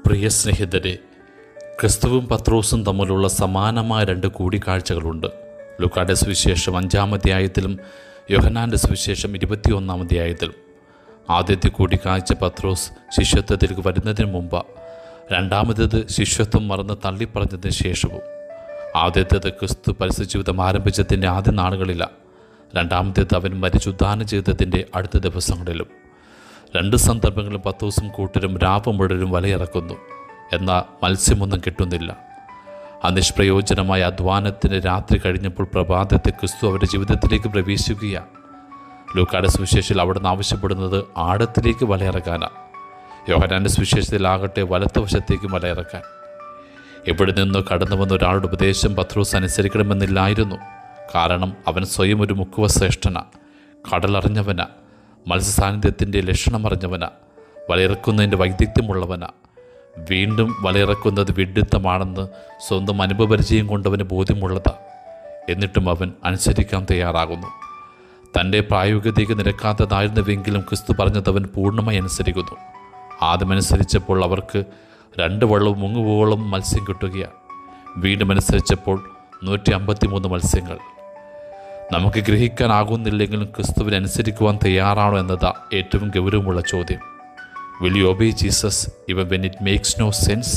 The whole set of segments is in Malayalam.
പ്രിയ സ്നേഹിതരെ, ക്രിസ്തുവും പത്രോസും തമ്മിലുള്ള സമാനമായ രണ്ട് കൂടിക്കാഴ്ചകളുണ്ട്. ലൂക്കായുടെ സുവിശേഷം 5-ാം അധ്യായത്തിലും യോഹന്നാൻ്റെ സുവിശേഷം 21-ാം അധ്യായത്തിലും. ആദ്യത്തെ കൂടിക്കാഴ്ച പത്രോസ് ശിഷ്യത്വത്തിലേക്ക് വരുന്നതിന് മുമ്പ്, രണ്ടാമത്തേത് ശിഷ്യത്വം മറന്ന് തള്ളിപ്പറഞ്ഞതിന് ശേഷവും. ആദ്യത്തേത് ക്രിസ്തു പരസ്യജീവിതം ആരംഭിച്ചതിൻ്റെ ആദ്യ നാളുകളിലാണ്. രണ്ടാമത്തേത് അവൻ മരിച്ചുദ്ധാനം ചെയ്തതിൻ്റെ അടുത്ത ദിവസങ്ങളിലും. രണ്ട് സന്ദർഭങ്ങളിലും പത്രോസും കൂട്ടരും രാവും മുഴുവനും വലയിറക്കുന്നു, എന്നാൽ മത്സ്യമൊന്നും കിട്ടുന്നില്ല. നിഷ്പ്രയോജനമായ അധ്വാനത്തിന് രാത്രി കഴിഞ്ഞപ്പോൾ പ്രഭാതത്തെ ക്രിസ്തു അവരുടെ ജീവിതത്തിലേക്ക് പ്രവേശിക്കുകയാണ്. ലൂക്കായുടെ സുവിശേഷത്തിൽ അവിടുന്ന് ആവശ്യപ്പെടുന്നത് ആഴത്തിലേക്ക് വലയിറക്കാനാണ്. യോഹന്നാൻ്റെ സുവിശേഷത്തിലാകട്ടെ വലത്തുവശത്തേക്ക് വലയിറക്കാൻ. എവിടെ നിന്നോ കടന്നു വന്ന ഒരാളുടെ ഉപദേശം പത്രോസ് അനുസരിക്കണമെന്നില്ലായിരുന്നു. കാരണം അവൻ സ്വയം ഒരു മുക്കുവ ശ്രേഷ്ഠന, കടലറിഞ്ഞവന, മത്സ്യസാന്നിധ്യത്തിൻ്റെ ലക്ഷണമറിഞ്ഞവന, വലയിറക്കുന്നതിൻ്റെ വൈദഗ്ധ്യമുള്ളവന. വീണ്ടും വലയിറക്കുന്നത് വിഡ്ഢിത്തമാണെന്ന് സ്വന്തം അനുഭവപരിചയം കൊണ്ടവന് ബോധ്യമുള്ളതാണ്. എന്നിട്ടും അവൻ അനുസരിക്കാൻ തയ്യാറാകുന്നു. തൻ്റെ പ്രായോഗികതയ്ക്ക് നിരക്കാത്തതായിരുന്നുവെങ്കിലും ക്രിസ്തു പറഞ്ഞതവൻ പൂർണ്ണമായി അനുസരിക്കുന്നു. ആദ്യമനുസരിച്ചപ്പോൾ അവർക്ക് 2 വള്ളവും മുങ്ങുവോളം മത്സ്യം കിട്ടുകയാണ്. വീണ്ടും അനുസരിച്ചപ്പോൾ 153 മത്സ്യങ്ങൾ. നമുക്ക് ഗ്രഹിക്കാനാകുന്നില്ലെങ്കിലും ക്രിസ്തുവിനെ അനുസരിക്കുവാൻ തയ്യാറാണോ എന്നതാണ് ഏറ്റവും ഗൗരവമുള്ള ചോദ്യം. Will you obey Jesus even when it makes no sense?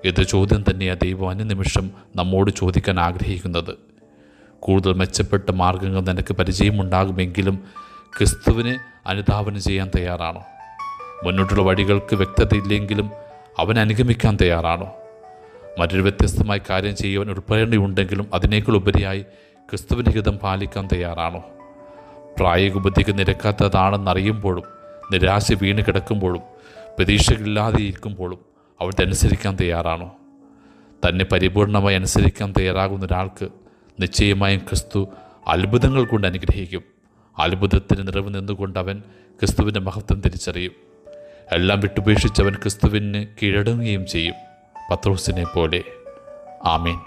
ഇത് ചോദ്യം തന്നെയാണ് ദൈവം അനുനിമിഷം നമ്മോട് ചോദിക്കാൻ ആഗ്രഹിക്കുന്നത്. കൂടുതൽ മെച്ചപ്പെട്ട മാർഗങ്ങൾ നിനക്ക് പരിചയമുണ്ടാകുമെങ്കിലും ക്രിസ്തുവിനെ അനുധാവനം ചെയ്യാൻ തയ്യാറാണോ? മുന്നോട്ടുള്ള വഴികൾക്ക് വ്യക്തതയില്ലെങ്കിലും അവൻ അനുഗമിക്കാൻ തയ്യാറാണോ? മറ്റൊരു വ്യത്യസ്തമായ കാര്യം ചെയ്യുവാൻ ഉൾപ്പെടേണ്ടിയുണ്ടെങ്കിലും അതിനേക്കാൾ ഉപരിയായി ക്രിസ്തുവിൻ്റെ ഹിതം പാലിക്കാൻ തയ്യാറാണോ? പ്രായോഗിക ബുദ്ധിക്ക് നിരക്കാത്തതാണെന്നറിയുമ്പോഴും, നിരാശ വീണ് കിടക്കുമ്പോഴും, പ്രതീക്ഷകളില്ലാതെ ഇരിക്കുമ്പോഴും അവിടുത്തെ അനുസരിക്കാൻ തയ്യാറാണോ? തന്നെ പരിപൂർണമായി അനുസരിക്കാൻ തയ്യാറാകുന്ന ഒരാൾക്ക് നിശ്ചയമായും ക്രിസ്തു അത്ഭുതങ്ങൾ കൊണ്ട് അനുഗ്രഹിക്കും. അത്ഭുതത്തിന് നിറവ് നിന്നുകൊണ്ട് അവൻ ക്രിസ്തുവിൻ്റെ മഹത്വം തിരിച്ചറിയും. എല്ലാം വിട്ടുപേക്ഷിച്ചവൻ ക്രിസ്തുവിന് കീഴടങ്ങുകയും ചെയ്യും, പത്രോസിനെ പോലെ. ആമേൻ.